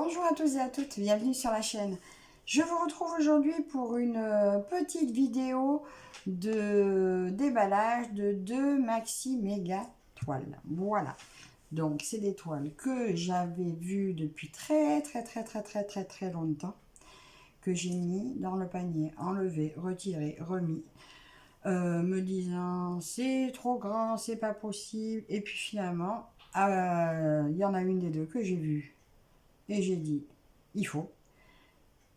Bonjour à tous et à toutes, bienvenue sur la chaîne. Je vous retrouve aujourd'hui pour une petite vidéo de déballage de 2 maxi méga toiles. Voilà, donc c'est des toiles que j'avais vues depuis très longtemps, que j'ai mis dans le panier, enlevé, retiré, remis, me disant c'est trop grand, c'est pas possible, et puis finalement il y en a une des deux que j'ai vue et j'ai dit il faut.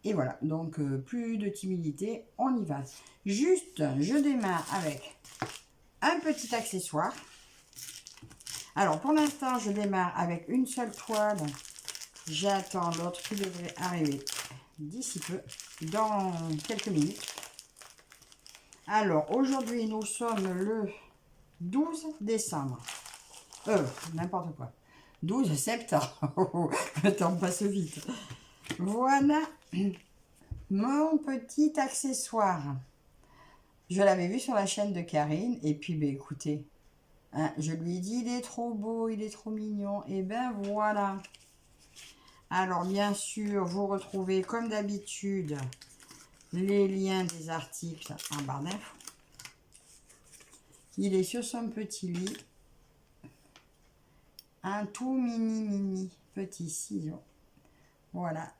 Et voilà, donc plus de timidité, on y va. Juste, je démarre avec un petit accessoire. Alors pour l'instant, je démarre avec une seule toile. J'attends l'autre qui devrait arriver d'ici peu, dans quelques minutes. Alors aujourd'hui, nous sommes le 12 décembre. N'importe quoi. 12 septembre. Le temps passe vite. Voilà mon petit accessoire. Je l'avais vu sur la chaîne de Karine. Et puis, ben, écoutez, hein, je lui ai dit, il est trop beau, il est trop mignon. Et ben voilà. Alors, bien sûr, vous retrouvez, comme d'habitude, les liens des articles en barre d'infos. Il est sur son petit lit. Un tout mini petit ciseau. Voilà.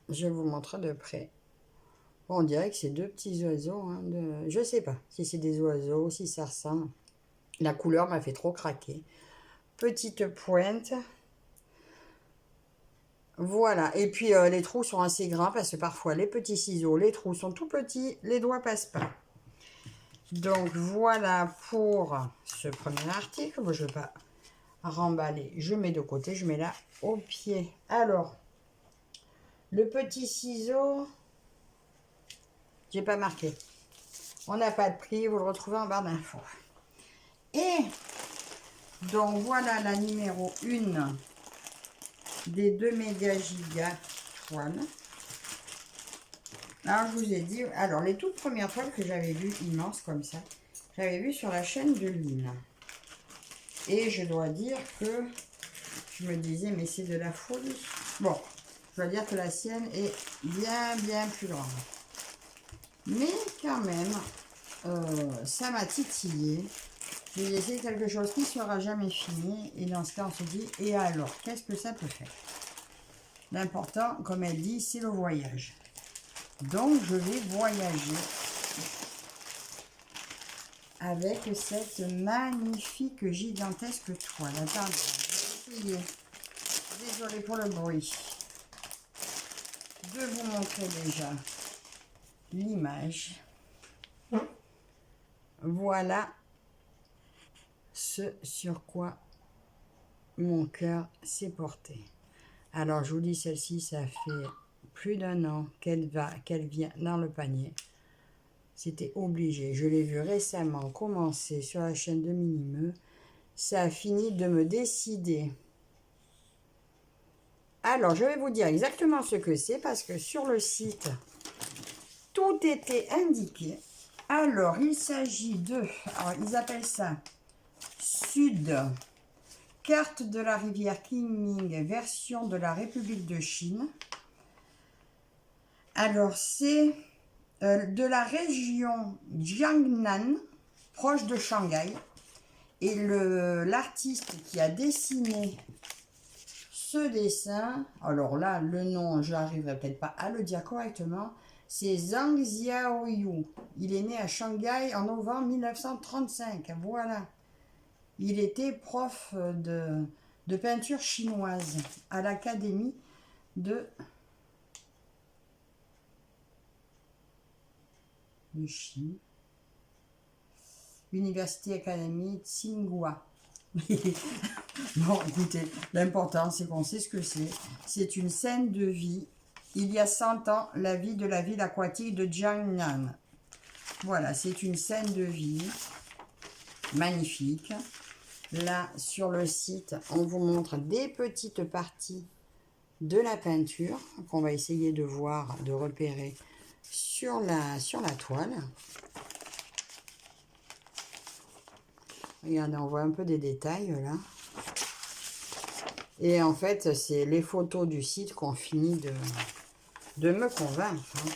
Je vous montre de près. On dirait que c'est deux petits oiseaux. Hein, je sais pas si c'est des oiseaux, si ça ressemble. La couleur m'a fait trop craquer. Petite pointe. Voilà. Et puis les trous sont assez grands parce que parfois les petits ciseaux, les trous sont tout petits, les doigts passent pas. Donc voilà pour ce premier article. Bon, je ne vais pas remballer. Je mets de côté, je mets là au pied. Alors, le petit ciseau, j'ai pas marqué. On n'a pas de prix, vous le retrouvez en barre d'infos. Et donc voilà la numéro 1 des 2 méga giga toiles. Alors je vous ai dit, alors les toutes premières toiles que j'avais vues immenses comme ça, j'avais vu sur la chaîne de Lynn. Et je dois dire que je me disais mais c'est de la folie. Bon, je dois dire que la sienne est bien plus grande. Mais quand même, ça m'a titillé. J'ai essayé quelque chose qui ne sera jamais fini. Et dans ce cas, on se dit, et alors, qu'est-ce que ça peut faire? L'important, comme elle dit, c'est le voyage. Donc, je vais voyager avec cette magnifique, gigantesque toile. Attendez, je vais essayer. Désolée pour le bruit. De vous montrer déjà l'image. Voilà ce sur quoi mon cœur s'est porté. Alors je vous dis, celle-ci, ça fait plus d'1 an qu'elle vient dans le panier. C'était obligé. Je l'ai vu récemment commencer sur la chaîne de Minimeux. Ça a fini de me décider. Alors je vais vous dire exactement ce que c'est parce que sur le site, tout était indiqué. Alors il s'agit de, alors ils appellent ça Sud, carte de la rivière Qingming, version de la République de Chine. Alors, c'est de la région Jiangnan, proche de Shanghai. Et l'artiste qui a dessiné ce dessin, alors là, le nom, je n'arriverai peut-être pas à le dire correctement, c'est Zhang Xiaoyu. Il est né à Shanghai en novembre 1935. Voilà. Il était prof de peinture chinoise à l'académie de Chine. Université Académie Tsinghua. Bon, écoutez, l'important c'est qu'on sait ce que c'est. C'est une scène de vie. Il y a 100 ans, la vie de la ville aquatique de Jiangnan. Voilà, c'est une scène de vie magnifique. Là, sur le site, on vous montre des petites parties de la peinture qu'on va essayer de voir, de repérer sur la toile. Regardez, on voit un peu des détails là. Et en fait, c'est les photos du site qui ont fini de me convaincre. Hein.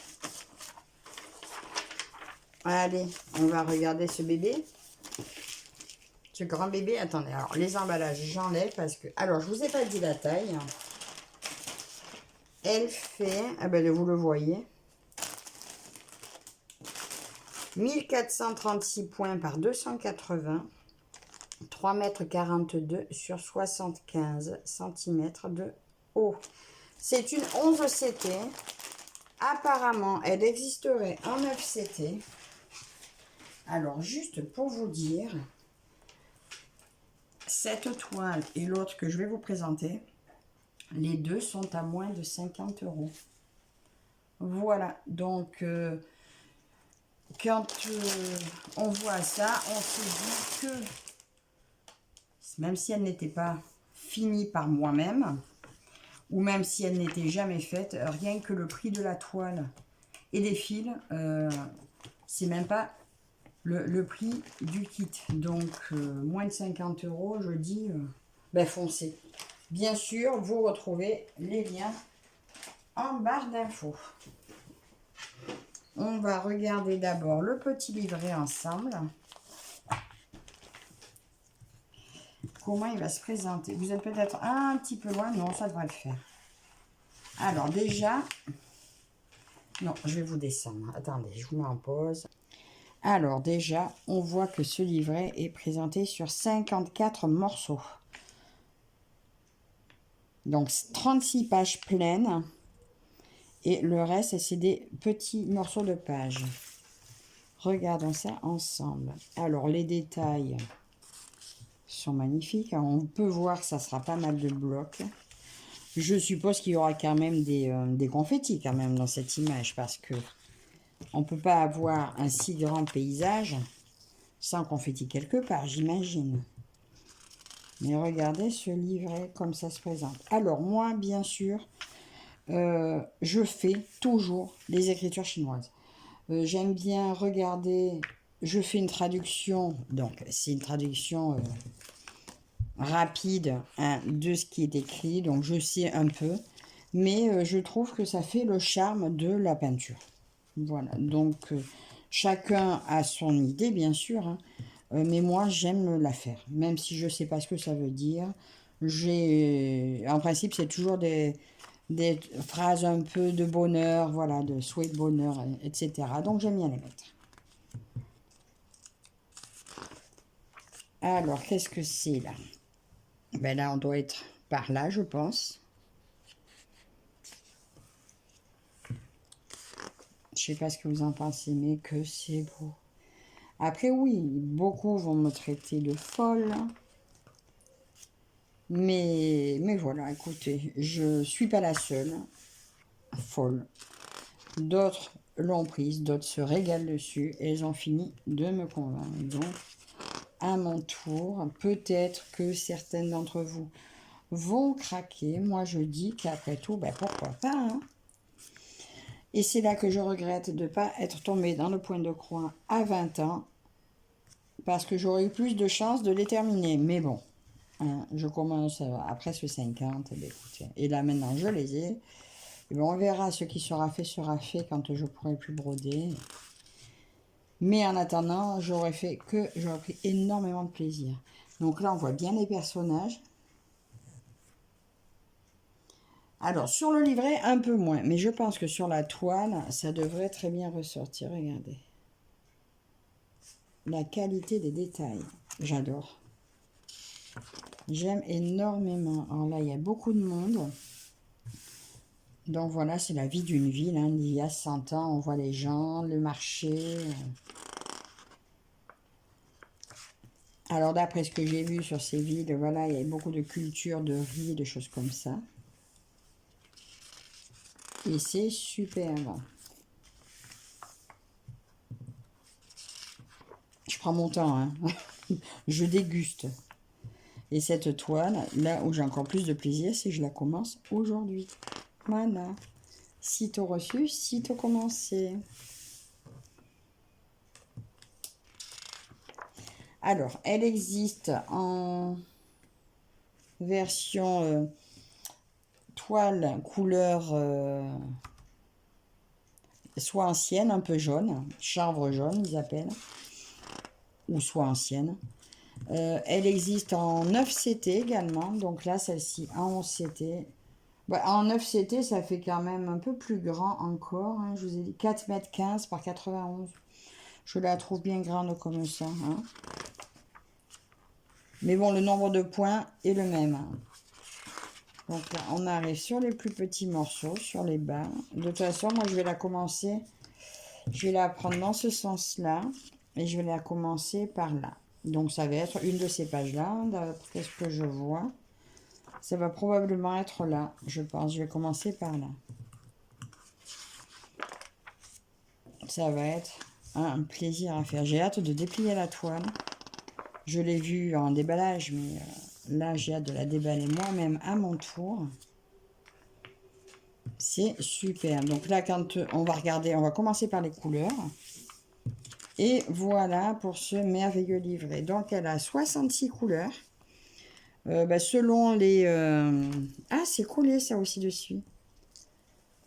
Allez, on va regarder ce bébé. Ce grand bébé. Attendez, alors les emballages, j'enlève parce que... Alors, je vous ai pas dit la taille. Elle fait... Ah ben, vous le voyez. 1436 points par 280. 3,42 m sur 75 cm de haut. C'est une 11 CT. Apparemment, elle existerait en 9 CT. Alors, juste pour vous dire, cette toile et l'autre que je vais vous présenter, les deux sont à moins de 50 €. Voilà, donc quand on voit ça, on se dit que même si elle n'était pas finie par moi-même, ou même si elle n'était jamais faite, rien que le prix de la toile et des fils, c'est même pas le prix du kit. Donc, moins de 50 €, je dis, ben foncez. Bien sûr, vous retrouvez les liens en barre d'infos. On va regarder d'abord le petit livret ensemble. Comment il va se présenter? Vous êtes peut-être un petit peu loin. Non, ça devrait le faire. Alors déjà... Non, je vais vous descendre. Attendez, je vous mets en pause. Alors déjà, on voit que ce livret est présenté sur 54 morceaux. Donc 36 pages pleines. Et le reste, c'est des petits morceaux de pages. Regardons ça ensemble. Alors les détails sont magnifiques. Alors, on peut voir que ça sera pas mal de blocs. Je suppose qu'il y aura quand même des confettis quand même dans cette image, parce que on ne peut pas avoir un si grand paysage sans confetti quelque part, j'imagine. Mais regardez ce livret comme ça se présente. Alors moi, bien sûr, je fais toujours les écritures chinoises. J'aime bien regarder, je fais une traduction, donc c'est une traduction rapide hein, de ce qui est écrit, donc je sais un peu, mais je trouve que ça fait le charme de la peinture. Voilà, donc chacun a son idée, bien sûr, hein, mais moi j'aime la faire, même si je ne sais pas ce que ça veut dire. En principe, c'est toujours des phrases un peu de bonheur, voilà, de souhait de bonheur, etc. Donc j'aime bien les mettre. Alors, qu'est-ce que c'est là? Ben là, on doit être par là, je pense. Je sais pas ce que vous en pensez, mais que c'est beau. Après, oui, beaucoup vont me traiter de folle. Mais voilà, écoutez, je suis pas la seule folle. D'autres l'ont prise, d'autres se régalent dessus et elles ont fini de me convaincre. Donc, à mon tour, peut-être que certaines d'entre vous vont craquer. Moi, je dis qu'après tout, ben pourquoi pas, hein. Et c'est là que je regrette de ne pas être tombée dans le point de croix à 20 ans, parce que j'aurais eu plus de chances de les terminer. Mais bon, hein, je commence à presque 50, ben écoutez. Et là, maintenant, je les ai. Et ben, on verra, ce qui sera fait quand je pourrai plus broder. Mais en attendant, j'aurais pris énormément de plaisir. Donc là, on voit bien les personnages. Alors, sur le livret, un peu moins. Mais je pense que sur la toile, ça devrait très bien ressortir. Regardez. La qualité des détails. J'adore. J'aime énormément. Alors là, il y a beaucoup de monde. Donc voilà, c'est la vie d'une ville. Hein. Il y a 100 ans, on voit les gens, le marché. Alors d'après ce que j'ai vu sur ces villes, voilà, il y a beaucoup de culture, de riz, de choses comme ça. Et c'est superbe. Je prends mon temps, hein. Je déguste. Et cette toile, là où j'ai encore plus de plaisir, c'est que je la commence aujourd'hui. Voilà. Sitôt reçu, sitôt commencé. Alors, elle existe en version toile couleur soit ancienne, un peu jaune, chanvre jaune ils appellent, ou soit ancienne. Elle existe en 9 CT également, donc là celle-ci en 11 CT. Bah, en 9 CT ça fait quand même un peu plus grand encore, hein. Je vous ai dit 4,15 m par 91. Je la trouve bien grande comme ça, hein. Mais bon, le nombre de points est le même, hein. Donc là, on arrive sur les plus petits morceaux, sur les bas. De toute façon, moi, je vais la commencer. Je vais la prendre dans ce sens-là. Et je vais la commencer par là. Donc, ça va être une de ces pages-là, d'après ce que je vois. Ça va probablement être là, je pense. Je vais commencer par là. Ça va être un plaisir à faire. J'ai hâte de déplier la toile. Je l'ai vue en déballage, mais là, j'ai hâte de la déballer moi-même à mon tour. C'est super. Donc là, quand on va regarder, on va commencer par les couleurs. Et voilà pour ce merveilleux livret. Donc, elle a 66 couleurs. Selon les... Ah, c'est collé ça aussi dessus.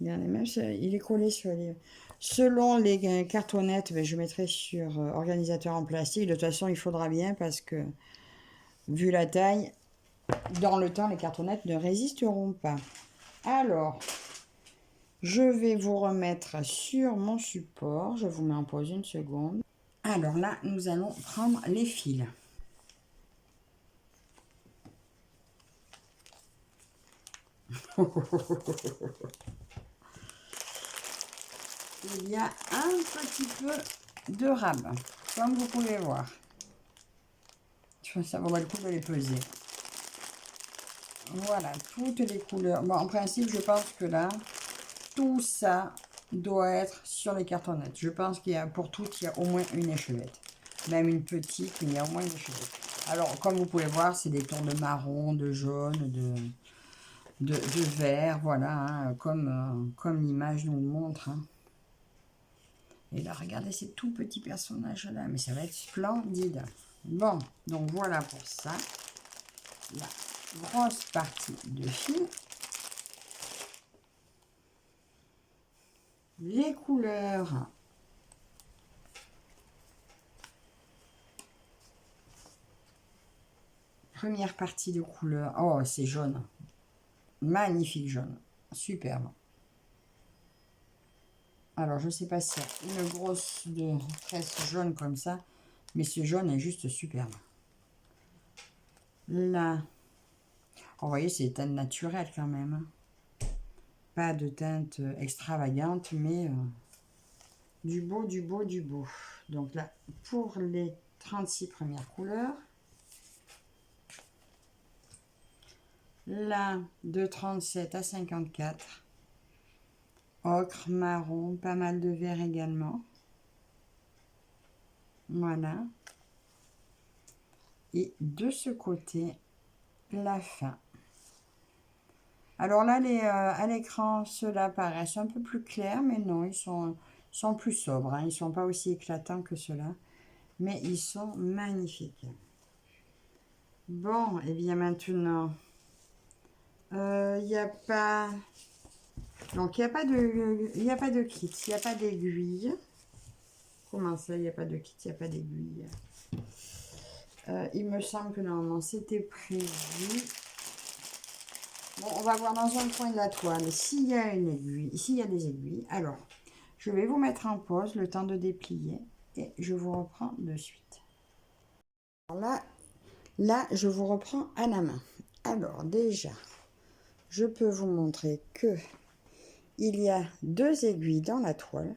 Regardez, même il est collé sur les... Selon les cartonnettes, je mettrai sur organisateur en plastique. De toute façon, il faudra bien parce que, vu la taille, dans le temps, les cartonnettes ne résisteront pas. Alors, je vais vous remettre sur mon support. Je vous mets en pause une seconde. Alors là, nous allons prendre les fils. Il y a un petit peu de rab, comme vous pouvez voir. Ça vaudrait le coup de les peser. Voilà, toutes les couleurs. Bon, en principe, je pense que là, tout ça doit être sur les cartonnettes. Je pense qu'il y a, pour toutes, il y a au moins une échevette. Même une petite, mais il y a au moins une échevette. Alors, comme vous pouvez voir, c'est des tons de marron, de jaune, de vert, voilà, hein, comme l'image nous le montre. Hein. Et là, regardez ces tout petits personnages-là, mais ça va être splendide. Bon, donc voilà pour ça. La grosse partie de fil. Les couleurs. Première partie de couleurs. Oh, c'est jaune. Magnifique jaune. Superbe. Alors, je ne sais pas si c'est une grosse de tresse jaune comme ça, mais ce jaune est juste superbe. Là, oh, vous voyez, c'est des teintes naturelles quand même. Pas de teinte extravagante, mais du beau, du beau, du beau. Donc là, pour les 36 premières couleurs. Là, de 37 à 54. Ocre, marron, pas mal de vert également. Voilà. Et de ce côté, la fin. Alors là, à l'écran, ceux-là paraissent un peu plus clairs, mais non, ils sont plus sobres. Hein. Ils ne sont pas aussi éclatants que ceux-là, mais ils sont magnifiques. Bon, et bien maintenant, il n'y a pas... Donc, il n'y a pas de kit, il n'y a pas d'aiguille. Comment ça, il n'y a pas de kit, il n'y a pas d'aiguille? Il me semble que normalement, c'était prévu. Bon, on va voir dans un coin de la toile s'il y a une aiguille, s'il y a des aiguilles. Alors, je vais vous mettre en pause le temps de déplier et je vous reprends de suite. Alors là, je vous reprends à la main. Alors, déjà, je peux vous montrer que il y a 2 aiguilles dans la toile.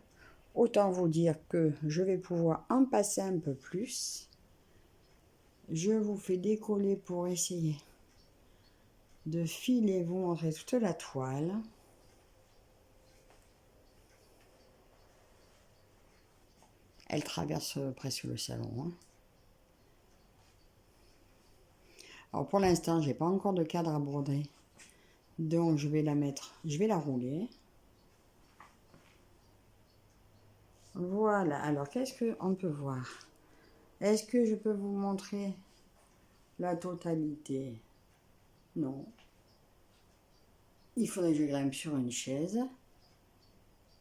Autant vous dire que je vais pouvoir en passer un peu plus. Je vous fais décoller pour essayer de filer, vous montrer toute la toile. Elle traverse presque le salon. Hein. Alors pour l'instant, j'ai pas encore de cadre à broder. Donc je vais la mettre, je vais la rouler. Voilà, alors qu'est-ce qu'on peut voir? Est-ce que je peux vous montrer la totalité? Non. Il faudrait que je grimpe sur une chaise.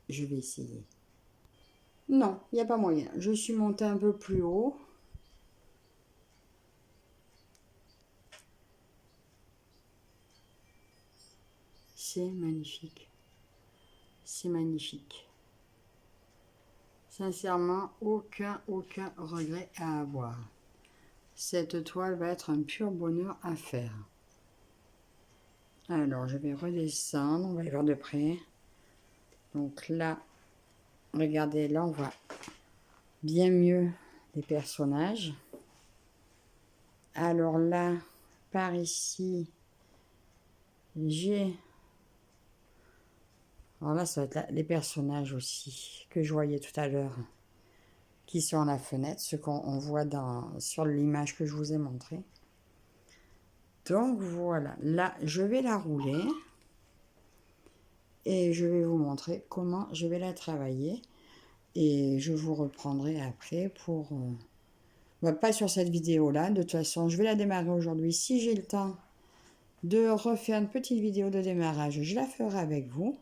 Je vais essayer. Non, il n'y a pas moyen. Je suis montée un peu plus haut. C'est magnifique. C'est magnifique. Sincèrement, aucun regret à avoir. Cette toile va être un pur bonheur à faire. Alors, je vais redescendre. On va les voir de près. Donc là, regardez, là, on voit bien mieux les personnages. Alors là, par ici, j'ai... Alors là, ça va être là, les personnages aussi que je voyais tout à l'heure qui sont à la fenêtre, ce qu'on voit sur l'image que je vous ai montrée. Donc voilà, là, je vais la rouler et je vais vous montrer comment je vais la travailler. Et je vous reprendrai après pour... pas sur cette vidéo-là, de toute façon, je vais la démarrer aujourd'hui. Si j'ai le temps de refaire une petite vidéo de démarrage, je la ferai avec vous.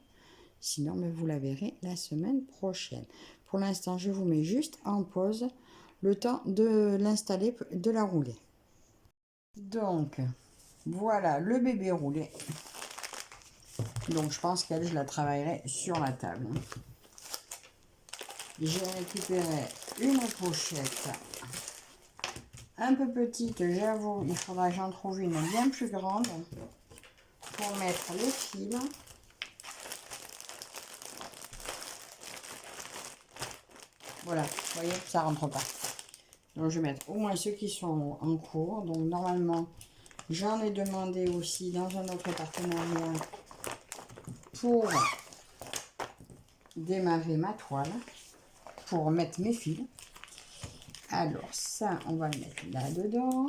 Sinon, mais vous la verrez la semaine prochaine. Pour l'instant, je vous mets juste en pause le temps de l'installer, de la rouler. Donc, voilà le bébé roulé. Donc, je pense qu'elle, je la travaillerai sur la table. J'ai récupéré une pochette un peu petite, j'avoue. Il faudra que j'en trouve une bien plus grande pour mettre les fils. Voilà, vous voyez, ça rentre pas. Donc, je vais mettre au moins ceux qui sont en cours. Donc, normalement, j'en ai demandé aussi dans un autre partenariat pour démarrer ma toile, pour mettre mes fils. Alors, ça, on va le mettre là-dedans.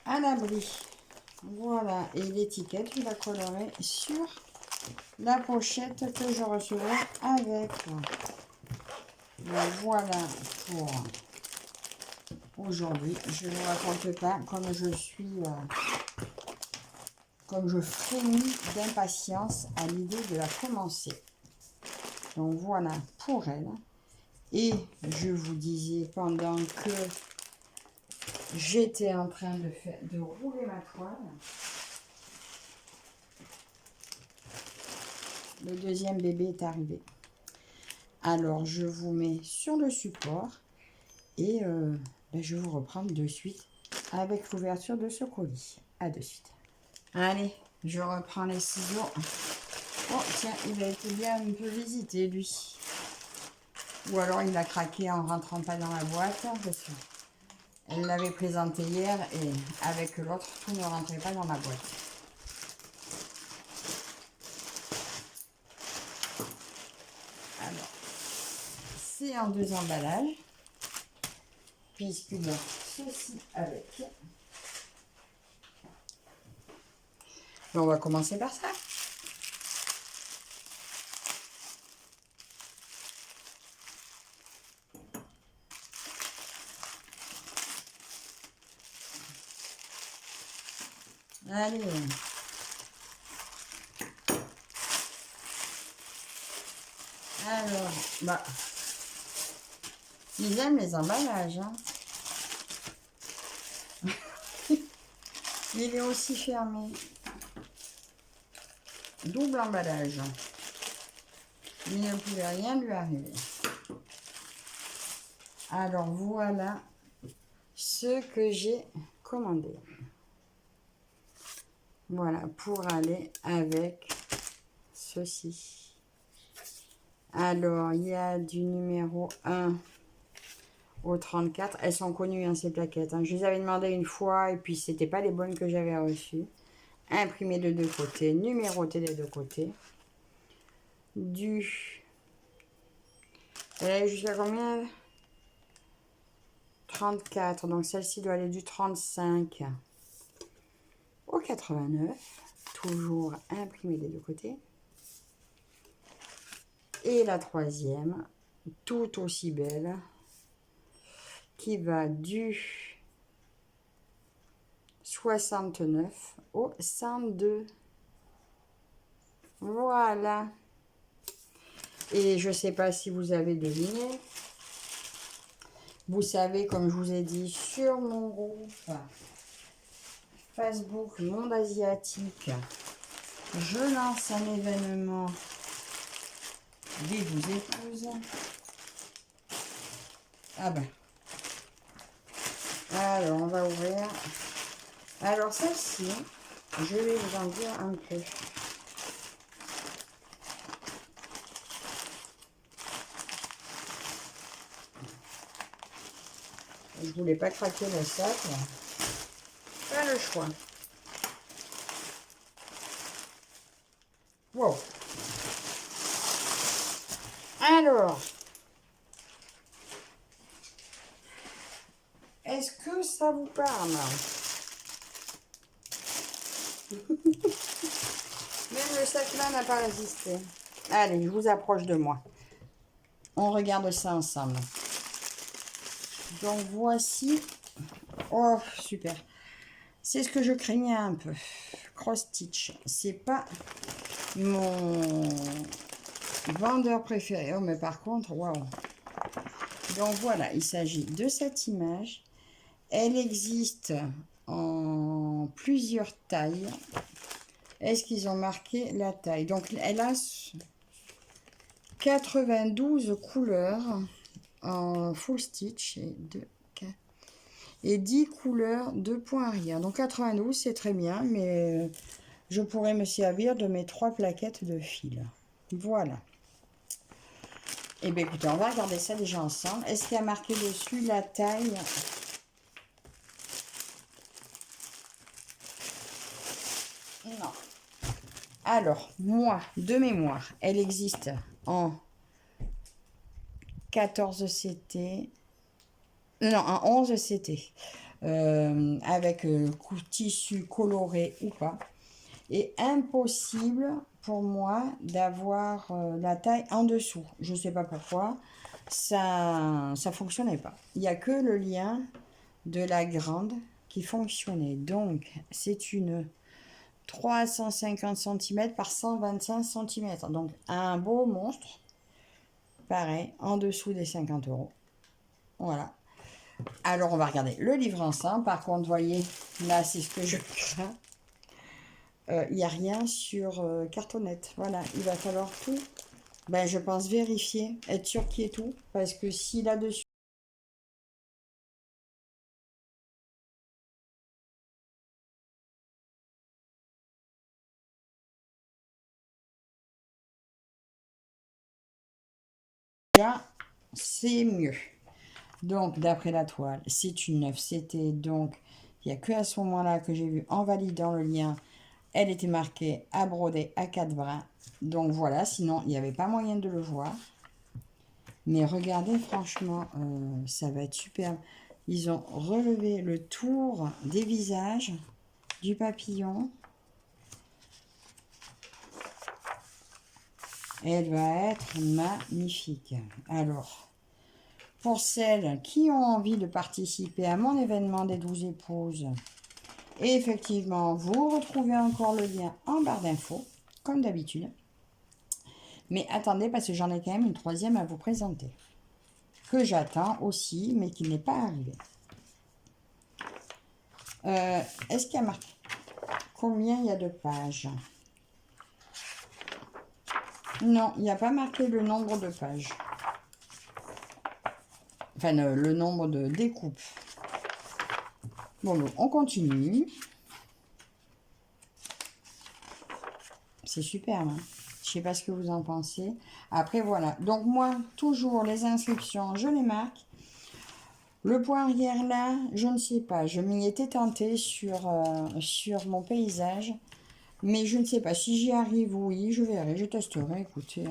À l'abri. Voilà, et l'étiquette, je la collerai sur la pochette que je recevrai avec. Donc, voilà pour aujourd'hui. Je ne vous raconte pas comme je suis, comme je frémis d'impatience à l'idée de la commencer. Donc voilà pour elle. Et je vous disais pendant que j'étais en train de rouler ma toile, le deuxième bébé est arrivé. Alors je vous mets sur le support et je vous reprends de suite avec l'ouverture de ce colis. À de suite. Allez, je reprends les ciseaux. Oh tiens, il a été bien un peu visité lui. Ou alors il a craqué en rentrant pas dans la boîte. Elle l'avait présenté hier et avec l'autre, tout ne rentrait pas dans ma boîte. Alors, c'est en 2 emballages. Puisque donc, ceci avec. On va commencer par ça. Allez. Alors, ils aiment les emballages. Hein. Il est aussi fermé. Double emballage. Il ne pouvait rien lui arriver. Alors, voilà ce que j'ai commandé. Voilà, pour aller avec ceci. Alors, il y a du numéro 1 au 34. Elles sont connues, hein, ces plaquettes. Hein. Je les avais demandé une fois et puis c'était pas les bonnes que j'avais reçues. Imprimées de 2 côtés, numérotées des 2 côtés. Elle est jusqu'à combien? 34. Donc, celle-ci doit aller du 35 au 89. Toujours imprimée des 2 côtés. Et la troisième, tout aussi belle, qui va du 69 au 102. Voilà. Et je ne sais pas si vous avez deviné. Vous savez, comme je vous ai dit, sur mon groupe Facebook Monde Asiatique, je lance un événement des 12 épouses. Ah ben. Alors, on va ouvrir. Alors, celle-ci, je vais vous en dire un peu. Je voulais pas craquer le sac. Pas le choix. Wow. Alors, est-ce que ça vous parle? Même le sac-là n'a pas résisté. Allez, je vous approche de moi. On regarde ça ensemble. Donc, voici. Oh, super. C'est ce que je craignais un peu. Cross stitch. C'est pas mon vendeur préféré. Oh, mais par contre, waouh. Donc, voilà, il s'agit de cette image. Elle existe en plusieurs tailles. Est-ce qu'ils ont marqué la taille? Donc, elle a 92 couleurs en full stitch et 10 couleurs de point arrière. Donc, 92, c'est très bien, mais je pourrais me servir de mes 3 plaquettes de fil. Voilà. Et bien, écoutez, on va regarder ça déjà ensemble. Est-ce qu'il y a marqué dessus la taille? Non. Alors, moi, de mémoire, elle existe en 14 CT, non, en 11 CT, avec tissu coloré ou pas. Et impossible pour moi d'avoir la taille en dessous. Je ne sais pas pourquoi, ça fonctionnait pas. Il n'y a que le lien de la grande qui fonctionnait. Donc, c'est une 350 cm par 125 cm. Donc, un beau monstre. Pareil, en dessous des 50 €. Voilà. Alors, on va regarder le livre ensemble. Par contre, voyez, là, c'est ce que je crains. Il n'y a rien sur cartonnette. Voilà, il va falloir tout. Ben, je pense vérifier, être sûr qu'il y ait tout. Parce que si là-dessus... Là, c'est mieux. Donc, d'après la toile, c'est une 9. C'était donc... Il n'y a que à ce moment-là que j'ai vu en validant le lien. Elle était marquée à broder à 4 brins. Donc voilà, sinon il n'y avait pas moyen de le voir. Mais regardez, franchement, ça va être superbe. Ils ont relevé le tour des visages du papillon. Elle va être magnifique. Alors, pour celles qui ont envie de participer à mon événement des 12 épouses, et effectivement, vous retrouvez encore le lien en barre d'infos, comme d'habitude. Mais attendez, parce que j'en ai quand même une troisième à vous présenter. Que j'attends aussi, mais qui n'est pas arrivé. Est-ce qu'il y a marqué combien il y a de pages? Non, il n'y a pas marqué le nombre de pages. Enfin, le nombre de découpes. Bon, donc, on continue. C'est super, hein. Je sais pas ce que vous en pensez. Après, voilà. Donc, moi, toujours, les inscriptions, je les marque. Le point arrière, là, je ne sais pas. Je m'y étais tentée sur mon paysage. Mais je ne sais pas. Si j'y arrive, oui, je verrai. Je testerai. Écoutez,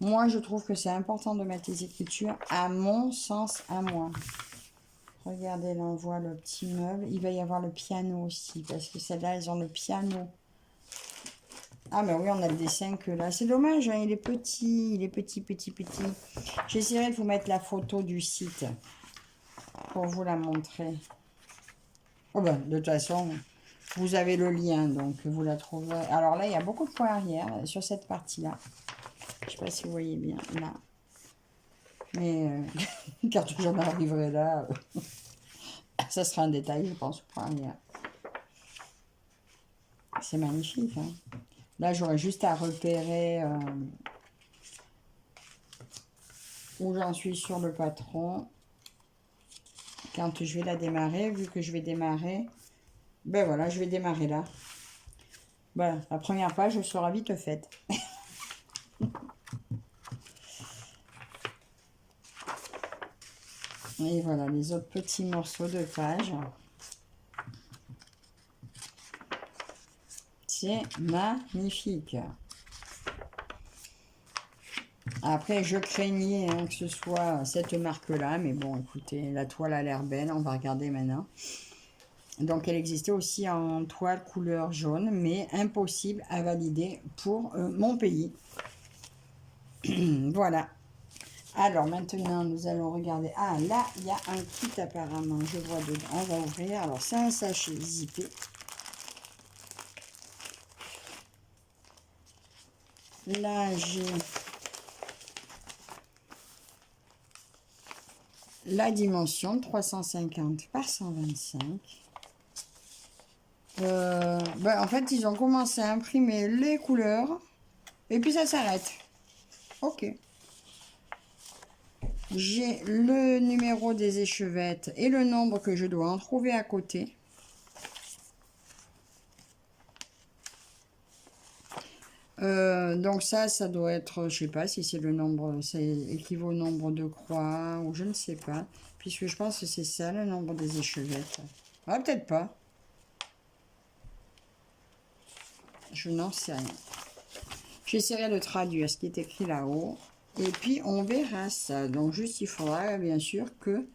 moi, je trouve que c'est important de mettre les écritures, à mon sens, à moi. Regardez, là, on voit le petit meuble. Il va y avoir le piano aussi, parce que celles-là, elles ont le piano. Ah, mais oui, on a le dessin que là. C'est dommage, hein, il est petit. Il est petit. J'essaierai de vous mettre la photo du site pour vous la montrer. Oh ben, de toute façon, vous avez le lien, donc vous la trouverez. Alors là, il y a beaucoup de points arrière sur cette partie-là. Je sais pas si vous voyez bien, là. Mais quand j'en arriverai là, ça sera un détail, je pense, point arrière. C'est magnifique, hein. Là, j'aurais juste à repérer où j'en suis sur le patron. Quand je vais la démarrer, vu que je vais démarrer, ben voilà, je vais démarrer là. Voilà, la première page sera vite faite. Et voilà, les autres petits morceaux de page. C'est magnifique. Après, je craignais que ce soit cette marque-là, mais bon, écoutez, la toile a l'air belle, on va regarder maintenant. Donc, elle existait aussi en toile couleur jaune, mais impossible à valider pour mon pays. Voilà. Alors, maintenant, nous allons regarder. Ah, là, il y a un kit apparemment, je vois dedans. On va ouvrir. Alors, c'est un sachet zippé. Là, j'ai la dimension 350 par 125. Ben, en fait, ils ont commencé à imprimer les couleurs et puis ça s'arrête. Ok. J'ai le numéro des échevettes et le nombre que je dois en trouver à côté. Donc ça doit être, je sais pas si c'est le nombre, c'est équivaut au nombre de croix ou je ne sais pas, puisque je pense que c'est ça le nombre des échevettes. Ah, peut-être pas. Je n'en sais rien. J'essaierai de traduire ce qui est écrit là-haut. Et puis, on verra ça. Donc, juste, il faudra, bien sûr, que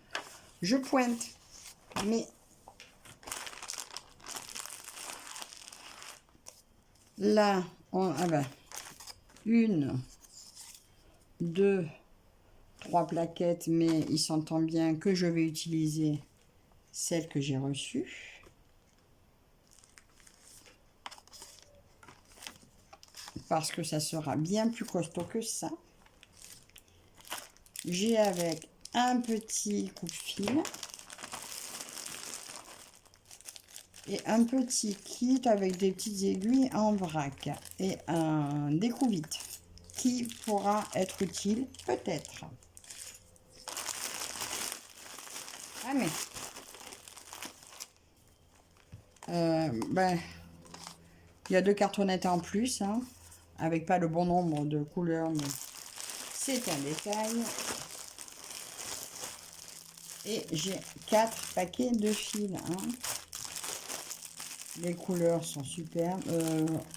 je pointe. Mais là, ah ben, 1, 2, 3 plaquettes. Mais il s'entend bien que je vais utiliser celle que j'ai reçue. Parce que ça sera bien plus costaud que ça. J'ai avec un petit coupe-fil et un petit kit avec des petites aiguilles en vrac et un découvite qui pourra être utile peut-être. Ah mais ben, il y a 2 cartonnettes en plus, hein, avec pas le bon nombre de couleurs, mais c'est un détail. Et j'ai 4 paquets de fils. Hein. Les couleurs sont super.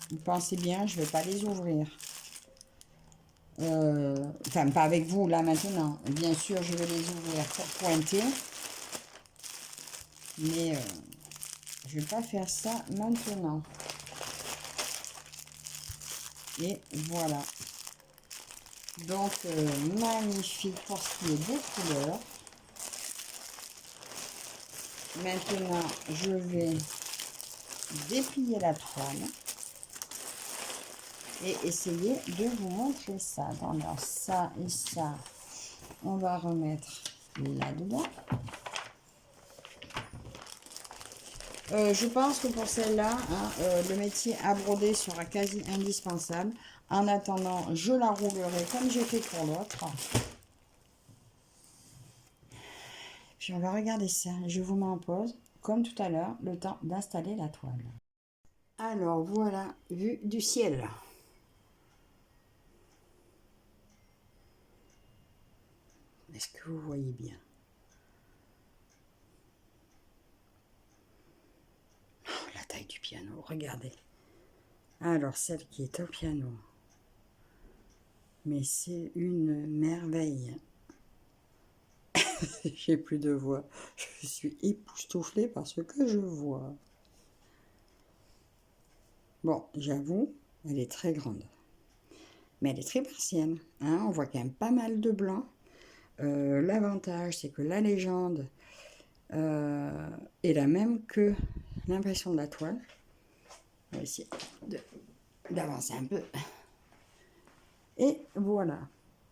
Vous pensez bien, je vais pas les ouvrir. Enfin, pas avec vous, là, maintenant. Bien sûr, je vais les ouvrir pour pointer. Mais je vais pas faire ça maintenant. Et voilà. Donc, magnifique pour ce qui est des couleurs. Maintenant, je vais déplier la toile et essayer de vous montrer ça. Alors, ça et ça, on va remettre là-dedans. Je pense que pour celle-là, hein, le métier à broder sera quasi indispensable. En attendant, je la roulerai comme j'ai fait pour l'autre. Puis on va regarder ça. Je vous mets en pause, comme tout à l'heure, le temps d'installer la toile. Alors voilà, vue du ciel. Est-ce que vous voyez bien? Oh, la taille du piano, regardez. Alors celle qui est au piano. Mais c'est une merveille. J'ai plus de voix. Je suis époustouflée par ce que je vois. Bon, j'avoue, elle est très grande. Mais elle est très persienne. Hein, on voit quand même pas mal de blanc. L'avantage, c'est que la légende est la même que l'impression de la toile. On va essayer d'avancer un peu. Et voilà.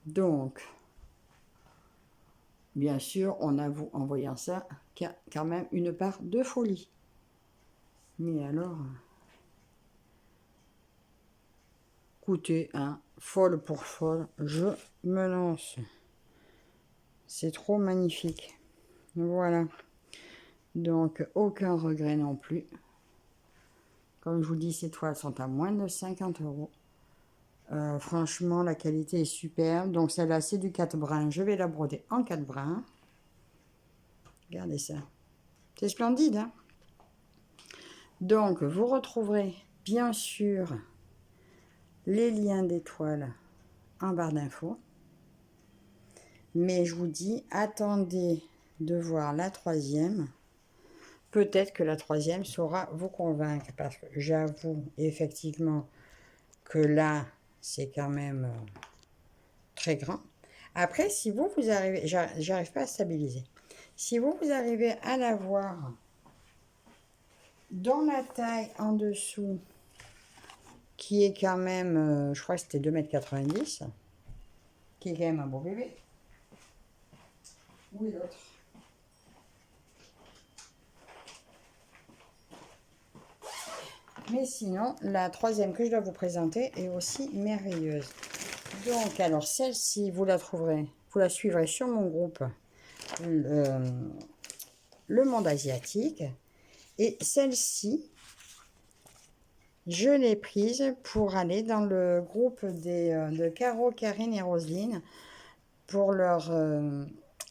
Donc, bien sûr, on avoue en voyant ça qu'il y a quand même une part de folie. Mais alors, écoutez, hein, folle pour folle, je me lance. C'est trop magnifique. Voilà. Donc, aucun regret non plus. Comme je vous dis, ces toiles sont à moins de 50 €. Franchement, la qualité est superbe. Donc, celle-là, c'est du 4 brins. Je vais la broder en 4 brins. Regardez ça. C'est splendide, hein? Donc, vous retrouverez bien sûr les liens des toiles en barre d'infos. Mais je vous dis, attendez de voir la troisième. Peut-être que la troisième saura vous convaincre. Parce que j'avoue effectivement que là, c'est quand même très grand. Après, si vous arrivez, j'arrive pas à stabiliser. Si vous arrivez à la voir dans la taille en dessous, qui est quand même, je crois que c'était 2,90 m, qui est quand même un beau bébé. Où est l'autre? Mais sinon, la troisième que je dois vous présenter est aussi merveilleuse. Donc, alors, celle-ci, vous la trouverez, vous la suivrez sur mon groupe, le monde asiatique. Et celle-ci, je l'ai prise pour aller dans le groupe de Caro, Karine et Roselyne pour leur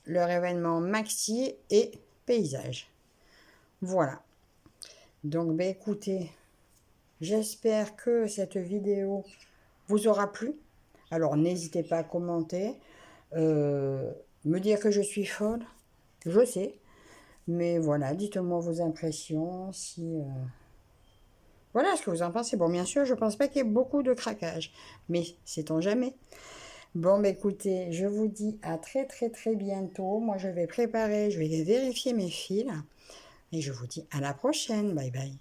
événement Maxi et Paysage. Voilà. Donc, ben, écoutez, j'espère que cette vidéo vous aura plu. Alors, n'hésitez pas à commenter, me dire que je suis folle, je sais. Mais voilà, dites-moi vos impressions, si... Voilà ce que vous en pensez. Bon, bien sûr, je ne pense pas qu'il y ait beaucoup de craquage, mais sait-on jamais. Bon, bah, écoutez, je vous dis à très bientôt. Moi, je vais vérifier mes fils et je vous dis à la prochaine. Bye bye.